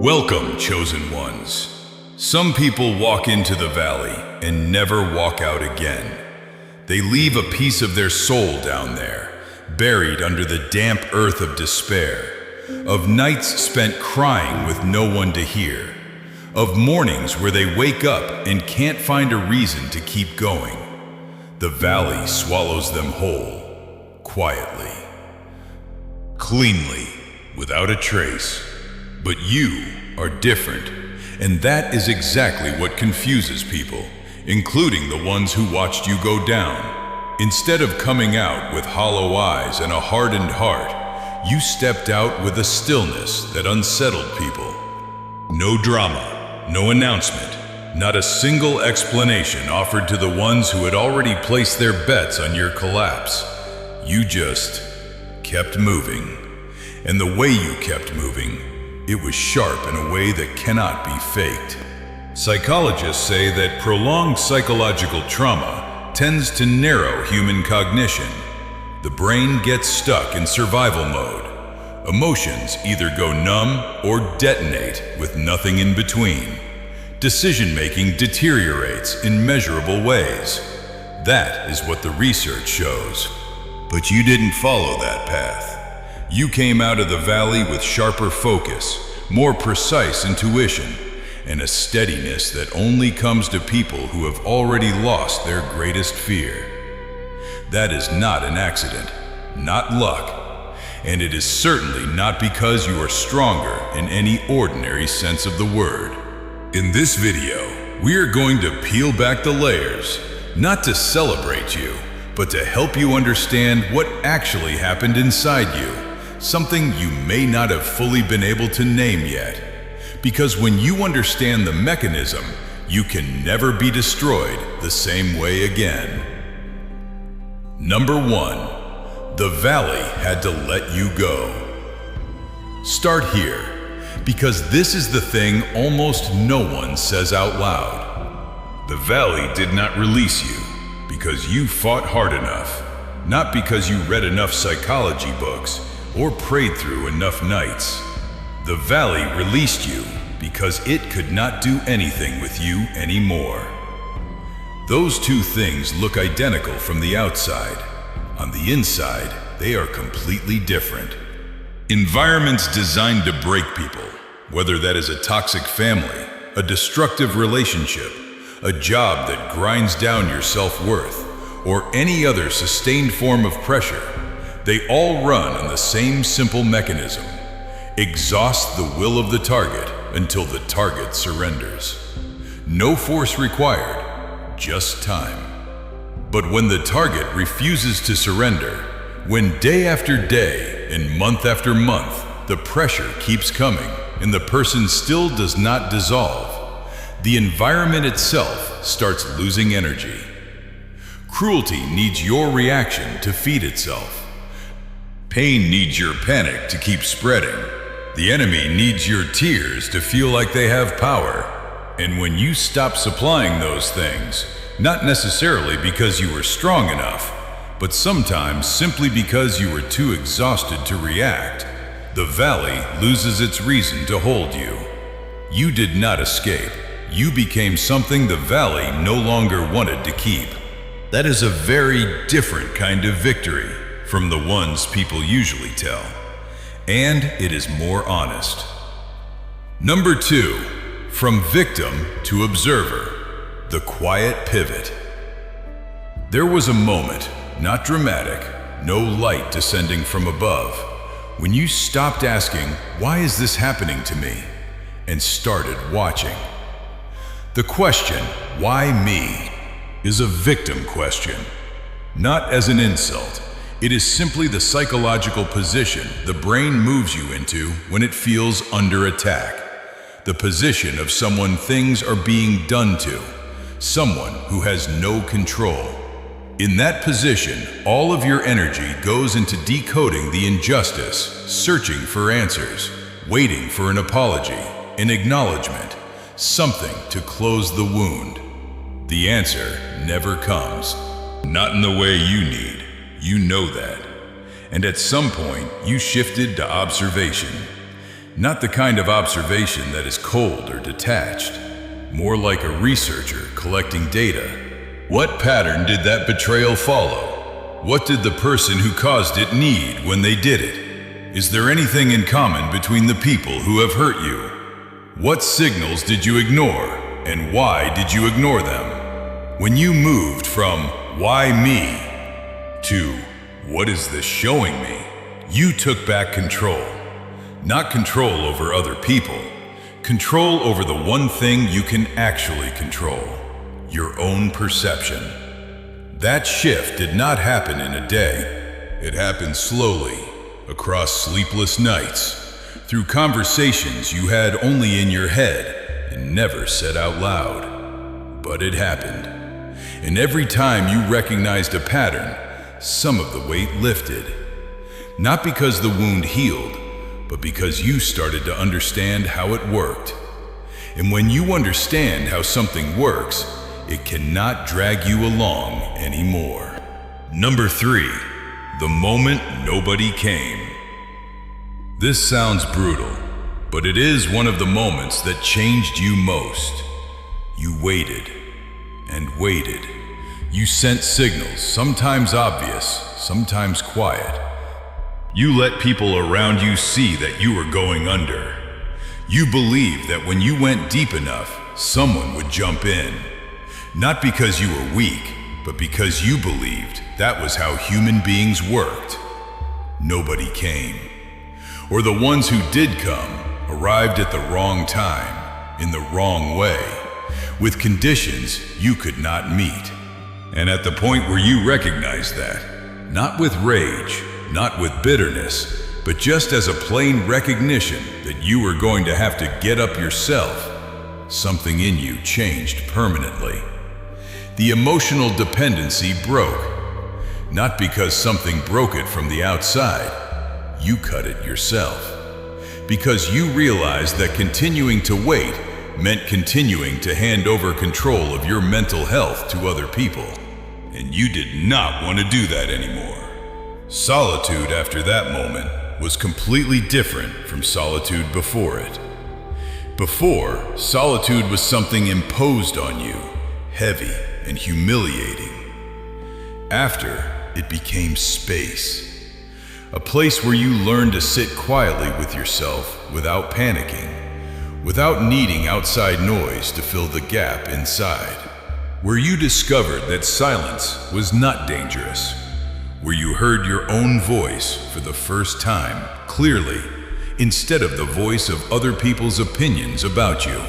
Welcome, chosen ones. Some people walk into the valley and never walk out again. They leave a piece of their soul down there, buried under the damp earth of despair, of nights spent crying with no one to hear, of mornings where they wake up and can't find a reason to keep going. The valley swallows them whole, quietly, cleanly, without a trace. But you are different, and that is exactly what confuses people, including the ones who watched you go down. Instead of coming out with hollow eyes and a hardened heart, you stepped out with a stillness that unsettled people. No drama, no announcement, not a single explanation offered to the ones who had already placed their bets on your collapse. You just kept moving. And the way you kept moving, it was sharp in a way that cannot be faked. Psychologists say that prolonged psychological trauma tends to narrow human cognition. The brain gets stuck in survival mode. Emotions either go numb or detonate with nothing in between. Decision-making deteriorates in measurable ways. That is what the research shows. But you didn't follow that path. You came out of the valley with sharper focus, more precise intuition, and a steadiness that only comes to people who have already lost their greatest fear. That is not an accident, not luck, and it is certainly not because you are stronger in any ordinary sense of the word. In this video, we are going to peel back the layers, not to celebrate you, but to help you understand what actually happened inside you. Something you may not have fully been able to name yet. Because when you understand the mechanism, you can never be destroyed the same way again. Number 1, the valley had to let you go. Start here, because this is the thing almost no one says out loud. The valley did not release you because you fought hard enough, not because you read enough psychology books or prayed through enough nights. The valley released you because it could not do anything with you anymore. Those two things look identical from the outside. On the inside, they are completely different. Environments designed to break people, whether that is a toxic family, a destructive relationship, a job that grinds down your self-worth, or any other sustained form of pressure, they all run on the same simple mechanism. Exhaust the will of the target until the target surrenders. No force required, just time. But when the target refuses to surrender, when day after day and month after month, the pressure keeps coming and the person still does not dissolve, the environment itself starts losing energy. Cruelty needs your reaction to feed itself. Pain needs your panic to keep spreading. The enemy needs your tears to feel like they have power. And when you stop supplying those things, not necessarily because you were strong enough, but sometimes simply because you were too exhausted to react, the valley loses its reason to hold you. You did not escape. You became something the valley no longer wanted to keep. That is a very different kind of victory from the ones people usually tell, and it is more honest. Number 2, from victim to observer, the quiet pivot. There was a moment, not dramatic, no light descending from above, when you stopped asking, "Why is this happening to me?" and started watching. The question, "Why me?" is a victim question, not as an insult. It is simply the psychological position the brain moves you into when it feels under attack. The position of someone things are being done to, someone who has no control. In that position, all of your energy goes into decoding the injustice, searching for answers, waiting for an apology, an acknowledgement, something to close the wound. The answer never comes, not in the way you need. You know that. And at some point, you shifted to observation. Not the kind of observation that is cold or detached, more like a researcher collecting data. What pattern did that betrayal follow? What did the person who caused it need when they did it? Is there anything in common between the people who have hurt you? What signals did you ignore, and why did you ignore them? When you moved from "why me" to "what is this showing me?" you took back control. Not control over other people, control over the one thing you can actually control, your own perception. That shift did not happen in a day. It happened slowly, across sleepless nights, through conversations you had only in your head and never said out loud. But it happened. And every time you recognized a pattern, some of the weight lifted. Not because the wound healed, but because you started to understand how it worked. And when you understand how something works, it cannot drag you along anymore. Number 3, the moment nobody came. This sounds brutal, but it is one of the moments that changed you most. You waited and waited. You sent signals, sometimes obvious, sometimes quiet. You let people around you see that you were going under. You believed that when you went deep enough, someone would jump in. Not because you were weak, but because you believed that was how human beings worked. Nobody came. Or the ones who did come arrived at the wrong time, in the wrong way, with conditions you could not meet. And at the point where you recognized that, not with rage, not with bitterness, but just as a plain recognition that you were going to have to get up yourself, something in you changed permanently. The emotional dependency broke. Not because something broke it from the outside, you cut it yourself. Because you realized that continuing to wait meant continuing to hand over control of your mental health to other people. And you did not want to do that anymore. Solitude after that moment was completely different from solitude before it. Before, solitude was something imposed on you, heavy and humiliating. After, it became space. A place where you learned to sit quietly with yourself without panicking, without needing outside noise to fill the gap inside. Where you discovered that silence was not dangerous. Where you heard your own voice for the first time, clearly, instead of the voice of other people's opinions about you.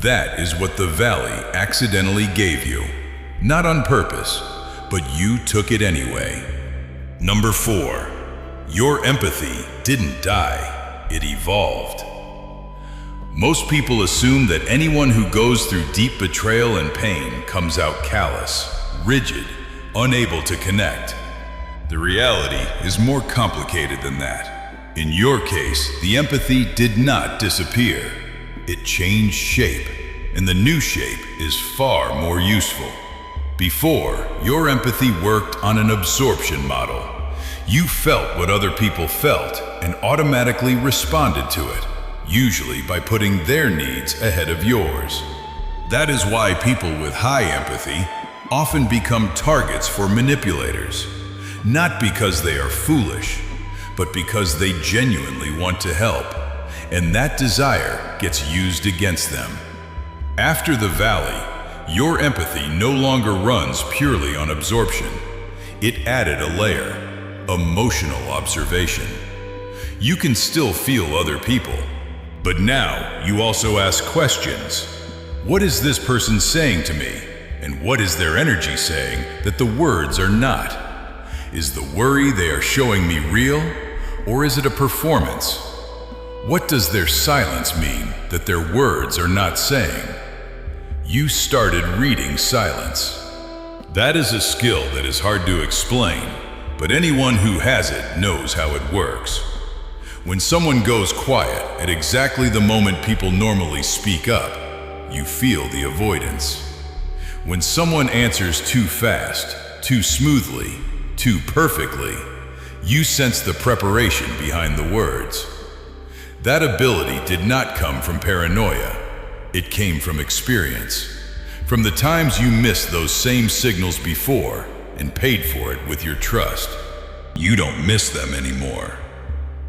That is what the valley accidentally gave you. Not on purpose, but you took it anyway. Number 4, your empathy didn't die, it evolved. Most people assume that anyone who goes through deep betrayal and pain comes out callous, rigid, unable to connect. The reality is more complicated than that. In your case, the empathy did not disappear. It changed shape, and the new shape is far more useful. Before, your empathy worked on an absorption model. You felt what other people felt and automatically responded to it, usually by putting their needs ahead of yours. That is why people with high empathy often become targets for manipulators. Not because they are foolish, but because they genuinely want to help, and that desire gets used against them. After the valley, your empathy no longer runs purely on absorption. It added a layer, emotional observation. You can still feel other people, but now you also ask questions. What is this person saying to me? And what is their energy saying that the words are not? Is the worry they are showing me real, or is it a performance? What does their silence mean that their words are not saying? You started reading silence. That is a skill that is hard to explain, but anyone who has it knows how it works. When someone goes quiet at exactly the moment people normally speak up, you feel the avoidance. When someone answers too fast, too smoothly, too perfectly, you sense the preparation behind the words. That ability did not come from paranoia. It came from experience. From the times you missed those same signals before and paid for it with your trust. You don't miss them anymore.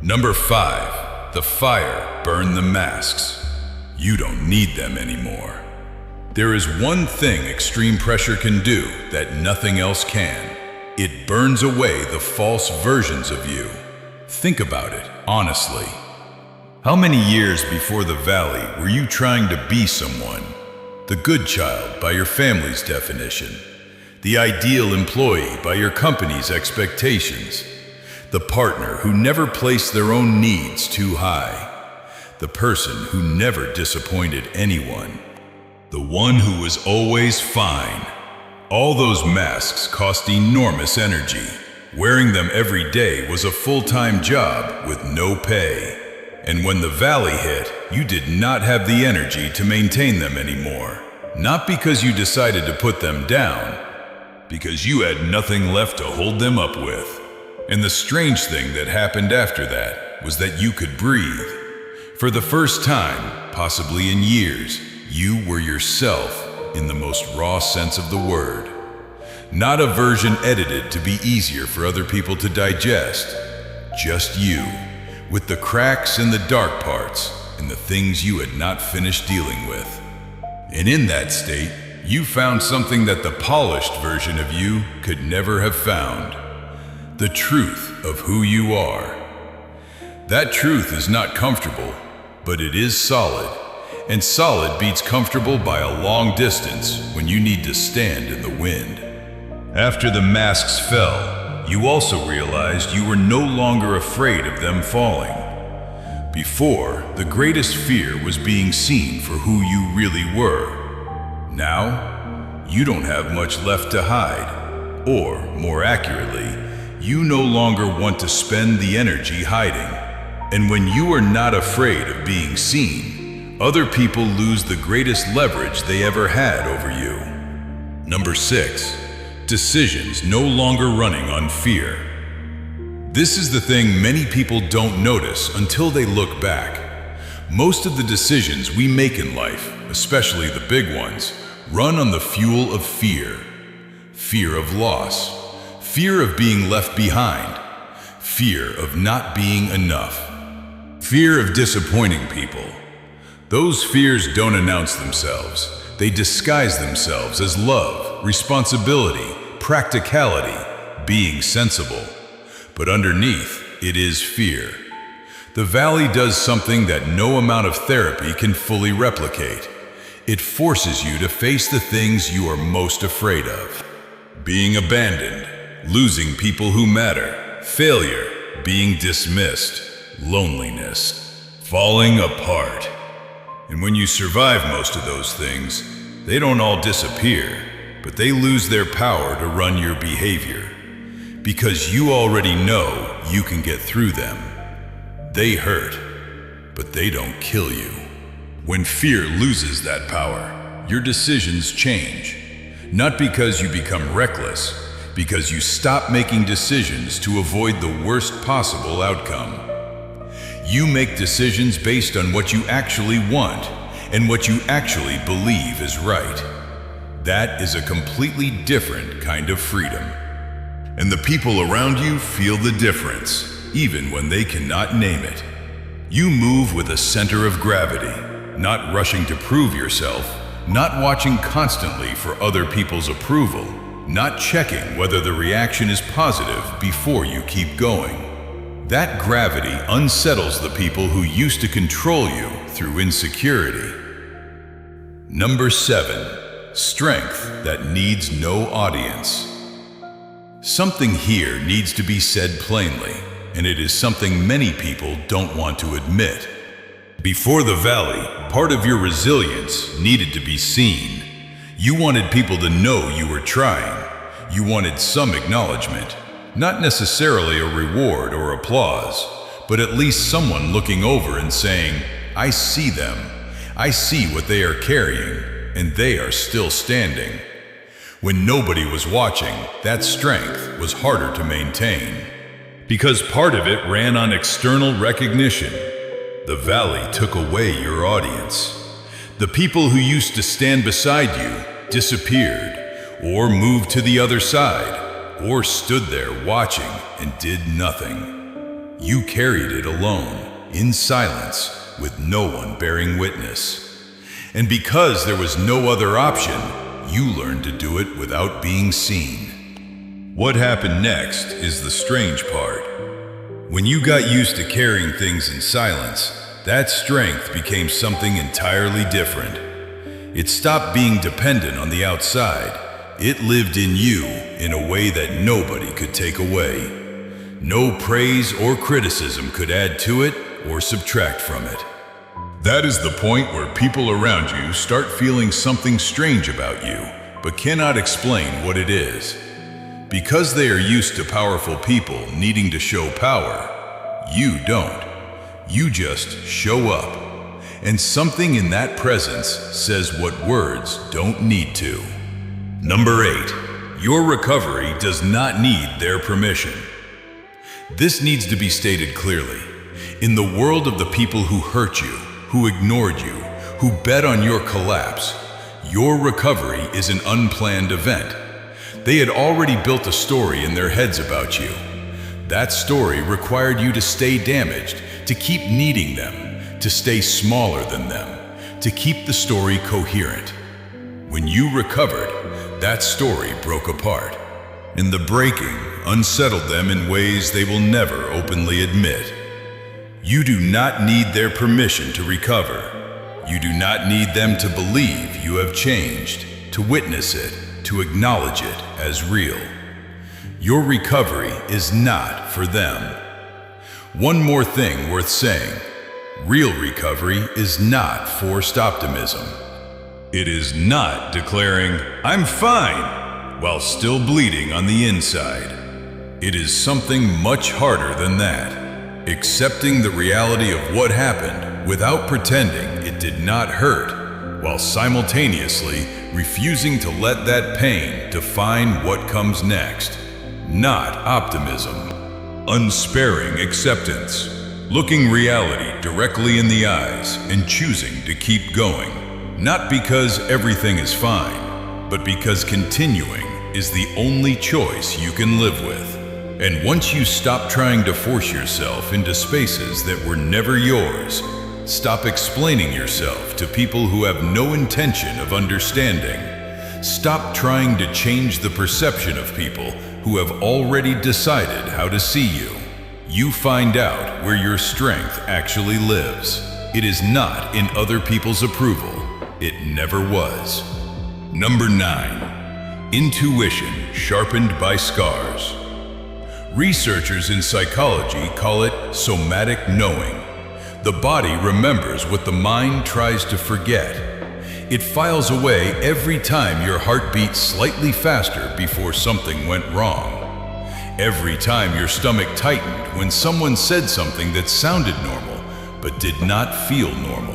Number 5, the fire burned the masks. You don't need them anymore. There is one thing extreme pressure can do that nothing else can. It burns away the false versions of you. Think about it, honestly. How many years before the valley were you trying to be someone? The good child by your family's definition. The ideal employee by your company's expectations. The partner who never placed their own needs too high. The person who never disappointed anyone. The one who was always fine. All those masks cost enormous energy. Wearing them every day was a full-time job with no pay. And when the valley hit, you did not have the energy to maintain them anymore. Not because you decided to put them down, because you had nothing left to hold them up with. And the strange thing that happened after that was that you could breathe. For the first time, possibly in years, you were yourself in the most raw sense of the word. Not a version edited to be easier for other people to digest. Just you, with the cracks and the dark parts and the things you had not finished dealing with. And in that state, you found something that the polished version of you could never have found. The truth of who you are. That truth is not comfortable, but it is solid. And solid beats comfortable by a long distance when you need to stand in the wind. After the masks fell, you also realized you were no longer afraid of them falling. Before, the greatest fear was being seen for who you really were. Now, you don't have much left to hide. Or, more accurately, you no longer want to spend the energy hiding. And when you are not afraid of being seen, other people lose the greatest leverage they ever had over you. Number 6, decisions no longer running on fear. This is the thing many people don't notice until they look back. Most of the decisions we make in life, especially the big ones, run on the fuel of fear. Fear of loss. Fear of being left behind. Fear of not being enough. Fear of disappointing people. Those fears don't announce themselves. They disguise themselves as love, responsibility, practicality, being sensible. But underneath, it is fear. The valley does something that no amount of therapy can fully replicate. It forces you to face the things you are most afraid of. Being abandoned, losing people who matter, failure, being dismissed, loneliness, falling apart. And when you survive most of those things, they don't all disappear, but they lose their power to run your behavior. Because you already know you can get through them. They hurt, but they don't kill you. When fear loses that power, your decisions change. Not because you become reckless, because you stop making decisions to avoid the worst possible outcome. You make decisions based on what you actually want and what you actually believe is right. That is a completely different kind of freedom. And the people around you feel the difference, even when they cannot name it. You move with a center of gravity, not rushing to prove yourself, not watching constantly for other people's approval, not checking whether the reaction is positive before you keep going. That gravity unsettles the people who used to control you through insecurity. Number 7, strength that needs no audience. Something here needs to be said plainly, and it is something many people don't want to admit. Before the valley, part of your resilience needed to be seen. You wanted people to know you were trying. You wanted some acknowledgement, not necessarily a reward or applause, but at least someone looking over and saying, "I see them. I see what they are carrying, and they are still standing." When nobody was watching, that strength was harder to maintain. Because part of it ran on external recognition. The valley took away your audience. The people who used to stand beside you disappeared, or moved to the other side, or stood there watching and did nothing. You carried it alone, in silence, with no one bearing witness. And because there was no other option, you learned to do it without being seen. What happened next is the strange part. When you got used to carrying things in silence, that strength became something entirely different. It stopped being dependent on the outside. It lived in you in a way that nobody could take away. No praise or criticism could add to it or subtract from it. That is the point where people around you start feeling something strange about you, but cannot explain what it is. Because they are used to powerful people needing to show power, you don't. You just show up. And something in that presence says what words don't need to. Number 8, your recovery does not need their permission. This needs to be stated clearly. In the world of the people who hurt you, who ignored you, who bet on your collapse, your recovery is an unplanned event. They had already built a story in their heads about you. That story required you to stay damaged, to keep needing them, to stay smaller than them, to keep the story coherent. When you recovered, that story broke apart, and the breaking unsettled them in ways they will never openly admit. You do not need their permission to recover. You do not need them to believe you have changed, to witness it, to acknowledge it as real. Your recovery is not for them. One more thing worth saying. Real recovery is not forced optimism. It is not declaring, "I'm fine," while still bleeding on the inside. It is something much harder than that. Accepting the reality of what happened without pretending it did not hurt, while simultaneously refusing to let that pain define what comes next. Not optimism. Unsparing acceptance. Looking reality directly in the eyes and choosing to keep going. Not because everything is fine, but because continuing is the only choice you can live with. And once you stop trying to force yourself into spaces that were never yours, stop explaining yourself to people who have no intention of understanding, stop trying to change the perception of people who have already decided how to see you, you find out where your strength actually lives. It is not in other people's approval. It never was. Number 9, intuition sharpened by scars. Researchers in psychology call it somatic knowing. The body remembers what the mind tries to forget. It files away every time your heart beats slightly faster before something went wrong. Every time your stomach tightened when someone said something that sounded normal but did not feel normal.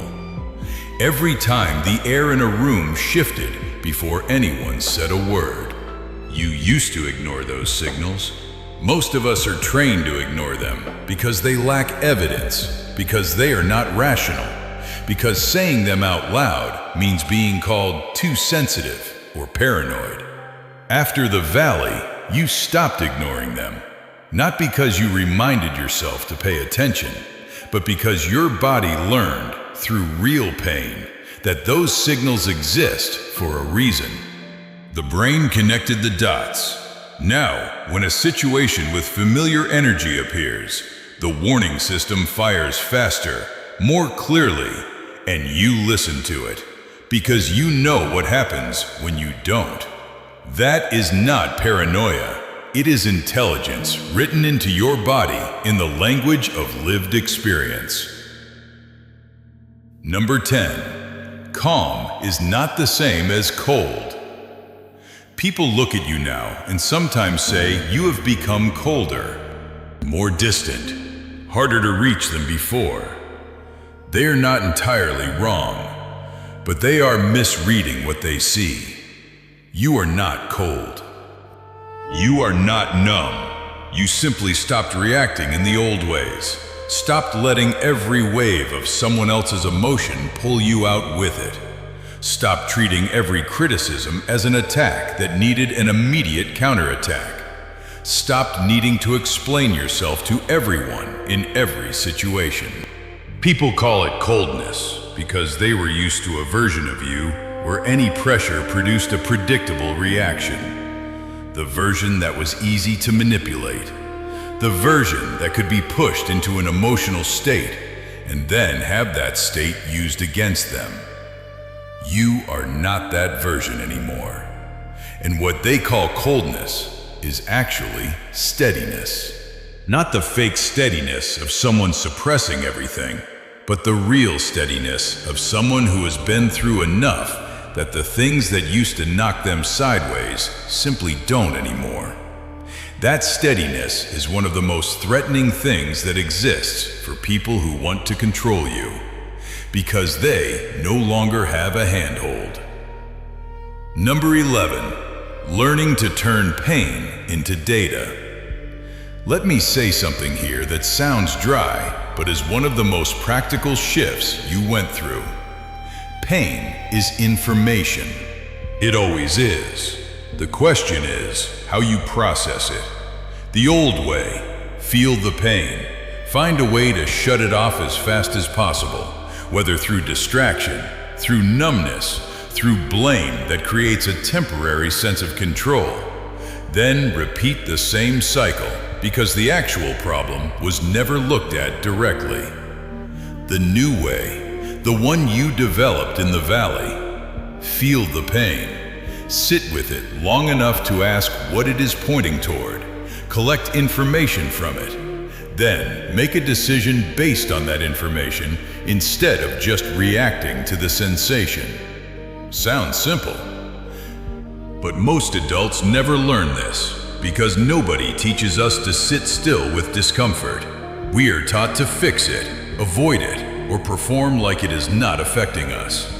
Every time the air in a room shifted before anyone said a word. You used to ignore those signals. Most of us are trained to ignore them because they lack evidence, because they are not rational, because saying them out loud means being called too sensitive or paranoid. After the valley, you stopped ignoring them, not because you reminded yourself to pay attention, but because your body learned through real pain that those signals exist for a reason. The brain connected the dots. Now, when a situation with familiar energy appears, the warning system fires faster, more clearly, and you listen to it, because you know what happens when you don't. That is not paranoia. It is intelligence written into your body in the language of lived experience. Number 10, calm is not the same as cold. People look at you now and sometimes say you have become colder, more distant, harder to reach than before. They are not entirely wrong, but they are misreading what they see. You are not cold. You are not numb. You simply stopped reacting in the old ways, Stopped letting every wave of someone else's emotion pull you out with it. Stop treating every criticism as an attack that needed an immediate counterattack. Stop needing to explain yourself to everyone in every situation. People call it coldness because they were used to a version of you where any pressure produced a predictable reaction. The version that was easy to manipulate. The version that could be pushed into an emotional state and then have that state used against them. You are not that version anymore. And what they call coldness is actually steadiness. Not the fake steadiness of someone suppressing everything, but the real steadiness of someone who has been through enough that the things that used to knock them sideways simply don't anymore. That steadiness is one of the most threatening things that exists for people who want to control you, because they no longer have a handhold. Number 11, learning to turn pain into data. Let me say something here that sounds dry, but is one of the most practical shifts you went through. Pain is information. It always is. The question is how you process it. The old way, feel the pain. Find a way to shut it off as fast as possible, whether through distraction, through numbness, through blame that creates a temporary sense of control. Then repeat the same cycle because the actual problem was never looked at directly. The new way, the one you developed in the valley. Feel the pain. Sit with it long enough to ask what it is pointing toward. Collect information from it. Then make a decision based on that information instead of just reacting to the sensation. Sounds simple. But most adults never learn this because nobody teaches us to sit still with discomfort. We are taught to fix it, avoid it, or perform like it is not affecting us.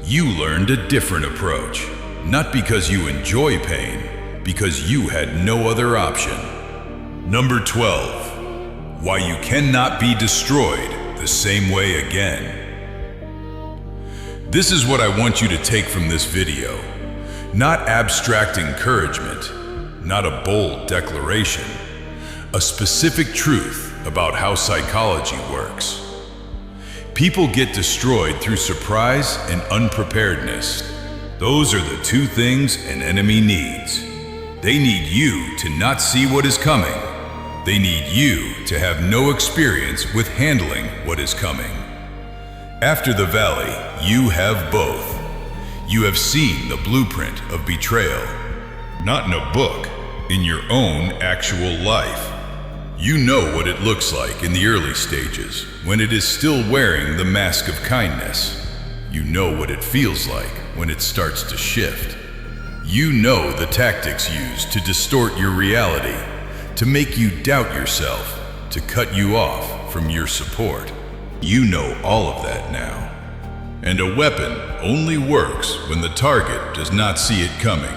You learned a different approach, not because you enjoy pain, because you had no other option. Number 12, why you cannot be destroyed the same way again. This is what I want you to take from this video. Not abstract encouragement, not a bold declaration, a specific truth about how psychology works. People get destroyed through surprise and unpreparedness. Those are the two things an enemy needs. They need you to not see what is coming. They need you to have no experience with handling what is coming. After the valley, you have both. You have seen the blueprint of betrayal, not in a book, in your own actual life. You know what it looks like in the early stages, when it is still wearing the mask of kindness. You know what it feels like when it starts to shift. You know the tactics used to distort your reality, to make you doubt yourself, to cut you off from your support. You know all of that now. And a weapon only works when the target does not see it coming.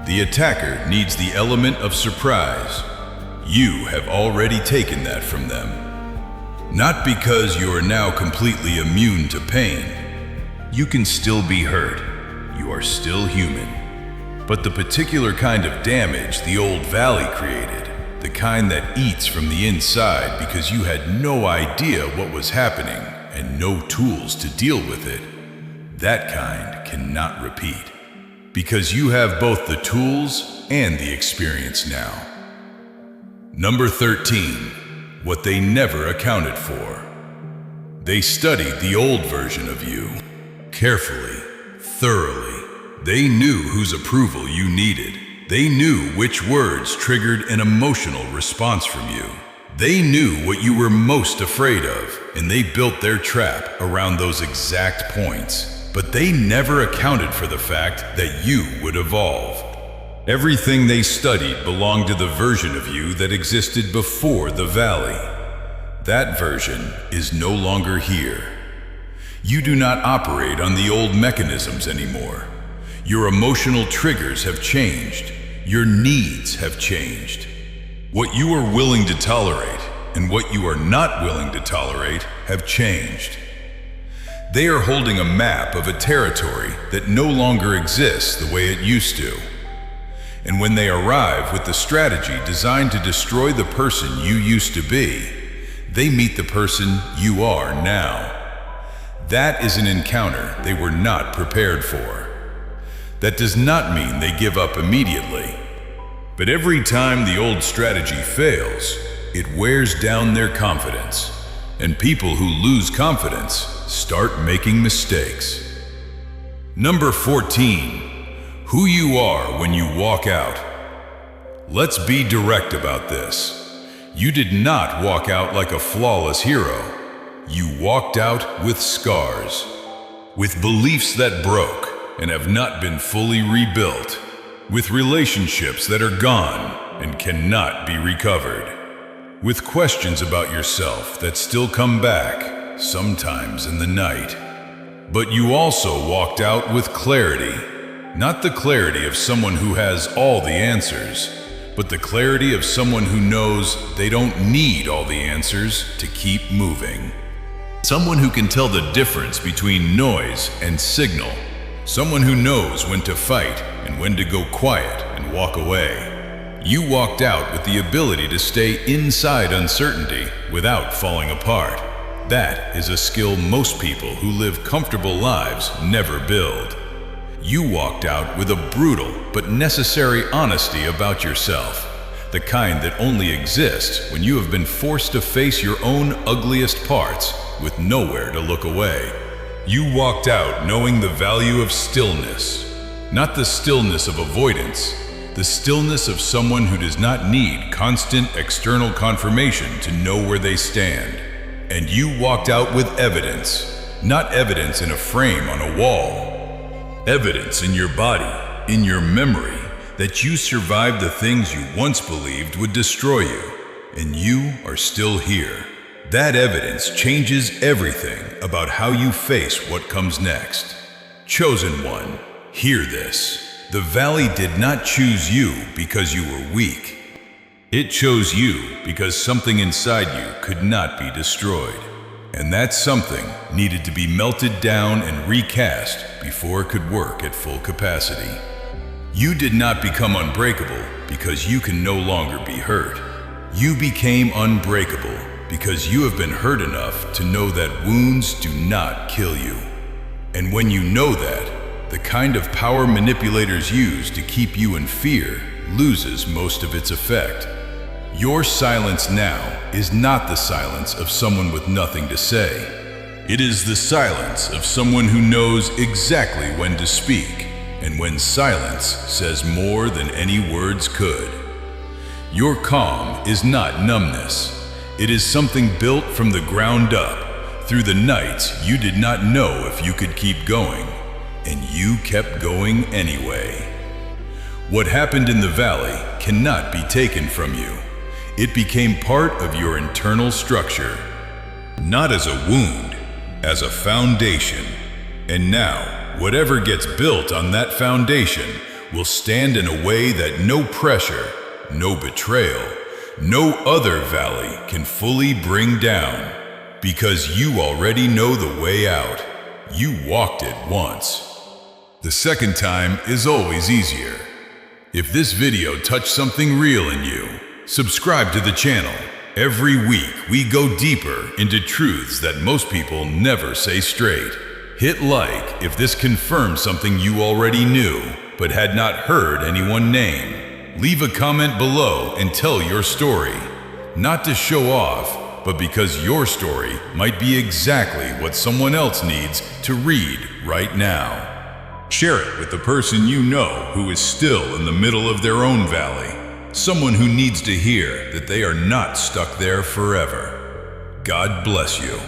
The attacker needs the element of surprise. You have already taken that from them. Not because you are now completely immune to pain. You can still be hurt. You are still human. But the particular kind of damage the old valley created, the kind that eats from the inside because you had no idea what was happening and no tools to deal with it, that kind cannot repeat. Because you have both the tools and the experience now. Number 13, what they never accounted for. They studied the old version of you, carefully, thoroughly. They knew whose approval you needed. They knew which words triggered an emotional response from you. They knew what you were most afraid of, and they built their trap around those exact points. But they never accounted for the fact that you would evolve. Everything they studied belonged to the version of you that existed before the valley. That version is no longer here. You do not operate on the old mechanisms anymore. Your emotional triggers have changed. Your needs have changed. What you are willing to tolerate and what you are not willing to tolerate have changed. They are holding a map of a territory that no longer exists the way it used to. And when they arrive with the strategy designed to destroy the person you used to be, they meet the person you are now. That is an encounter they were not prepared for. That does not mean they give up immediately. But every time the old strategy fails, it wears down their confidence. And people who lose confidence start making mistakes. Number 14. Who you are when you walk out. Let's be direct about this. You did not walk out like a flawless hero. You walked out with scars, with beliefs that broke and have not been fully rebuilt, with relationships that are gone and cannot be recovered, with questions about yourself that still come back, sometimes in the night. But you also walked out with clarity. Not the clarity of someone who has all the answers, but the clarity of someone who knows they don't need all the answers to keep moving. Someone who can tell the difference between noise and signal. Someone who knows when to fight and when to go quiet and walk away. You walked out with the ability to stay inside uncertainty without falling apart. That is a skill most people who live comfortable lives never build. You walked out with a brutal but necessary honesty about yourself, the kind that only exists when you have been forced to face your own ugliest parts with nowhere to look away. You walked out knowing the value of stillness, not the stillness of avoidance, the stillness of someone who does not need constant external confirmation to know where they stand. And you walked out with evidence, not evidence in a frame on a wall. Evidence in your body, in your memory, that you survived the things you once believed would destroy you, and you are still here. That evidence changes everything about how you face what comes next. Chosen one, hear this. The valley did not choose you because you were weak. It chose you because something inside you could not be destroyed. And that something needed to be melted down and recast before it could work at full capacity. You did not become unbreakable because you can no longer be hurt. You became unbreakable because you have been hurt enough to know that wounds do not kill you. And when you know that, the kind of power manipulators use to keep you in fear loses most of its effect. Your silence now is not the silence of someone with nothing to say. It is the silence of someone who knows exactly when to speak, and when silence says more than any words could. Your calm is not numbness. It is something built from the ground up, through the nights you did not know if you could keep going, and you kept going anyway. What happened in the valley cannot be taken from you. It became part of your internal structure, not as a wound, as a foundation. And now, whatever gets built on that foundation will stand in a way that no pressure, no betrayal, no other valley can fully bring down. Because you already know the way out. You walked it once. The second time is always easier. If this video touched something real in you, subscribe to the channel. Every week, we go deeper into truths that most people never say straight. Hit like if this confirms something you already knew, but had not heard anyone name. Leave a comment below and tell your story. Not to show off, but because your story might be exactly what someone else needs to read right now. Share it with the person you know who is still in the middle of their own valley. Someone who needs to hear that they are not stuck there forever. God bless you.